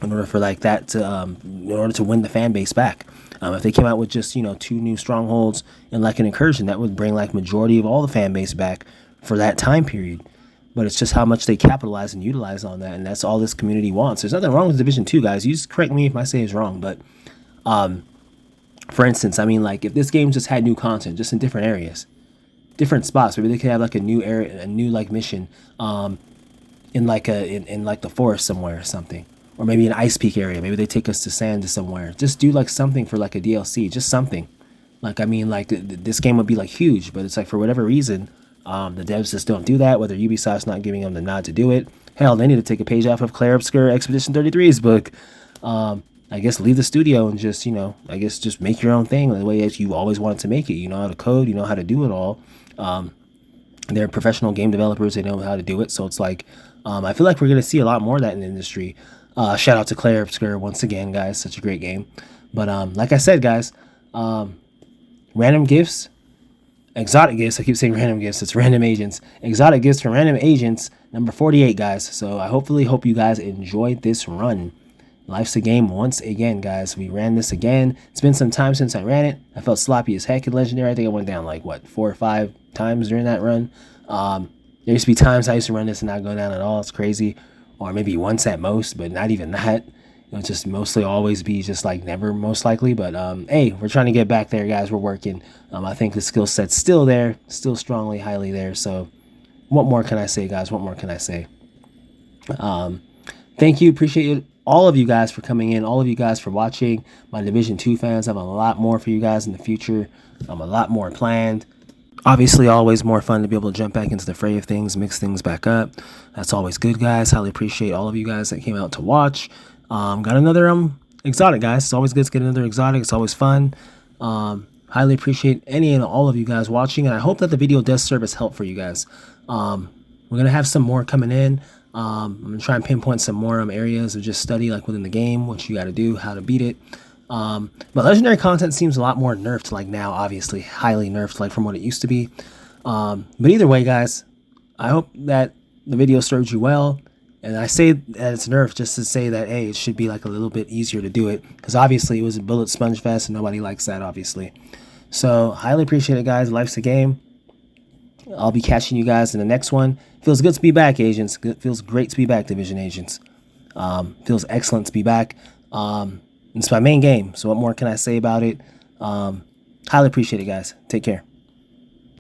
in order for like that to in order to win the fan base back. If they came out with just, you know, 2 new strongholds and like an incursion, that would bring like majority of all the fan base back for that time period. But it's just how much they capitalize and utilize on that, and that's all this community wants. There's nothing wrong with Division 2, guys. You just correct me if I say it's wrong, but for instance, I mean, like if this game just had new content, just in different areas, different spots, maybe they could have like a new area, a new like mission in like the forest somewhere or something. Or maybe an Ice Peak area. Maybe they take us to sand somewhere. Just do like something for like a DLC. Just something. Like, I mean, like this game would be like huge, but it's like for whatever reason, the devs just don't do that. Whether Ubisoft's not giving them the nod to do it. Hell, they need to take a page off of Claire Obscure Expedition 33's book. I guess leave the studio and just, you know, I guess just make your own thing the way that you always wanted to make it. You know how to code. You know how to do it all. They're professional game developers. They know how to do it. So it's like, I feel like we're going to see a lot more of that in the industry. Shout out to Claire Obscure once again, guys. Such a great game. But like I said, guys, random gifts, exotic gifts. I keep saying random gifts. It's random agents. Exotic gifts for random agents, number 48, guys. So I hope you guys enjoyed this run. Life's a game once again, guys. We ran this again. It's been some time since I ran it. I felt sloppy as heck in Legendary. I think I went down like, what, 4 or 5 times during that run. There used to be times I used to run this and not go down at all. It's crazy. Or maybe once at most, but not even that. It'll just mostly always be just like never, most likely. But hey, we're trying to get back there, guys. We're working. I think the skill set's still there, still strongly, highly there. So what more can I say, guys? What more can I say? Thank you. Appreciate all of you guys for coming in, all of you guys for watching. My Division 2 fans, I have a lot more for you guys in the future. A lot more planned. Obviously, always more fun to be able to jump back into the fray of things, mix things back up. That's always good, guys. Highly appreciate all of you guys that came out to watch. Got another exotic, guys. It's always good to get another exotic. It's always fun. Highly appreciate any and all of you guys watching, and I hope that the video does serve as help for you guys. We're gonna have some more coming in. I'm gonna try and pinpoint some more areas of just study, like within the game, what you got to do, how to beat it. But legendary content seems a lot more nerfed like now, obviously highly nerfed like from what it used to be. But either way, guys, I hope that the video served you well. And I say that it's nerfed just to say that, hey, it should be like a little bit easier to do it, because obviously it was a bullet sponge fest and nobody likes that, obviously. So highly appreciate it, guys. Life's a game. I'll be catching you guys in the next one. Feels good to be back, agents. Feels great to be back, Division agents. Feels excellent to be back. It's my main game, so what more can I say about it? Highly appreciate it, guys. Take care.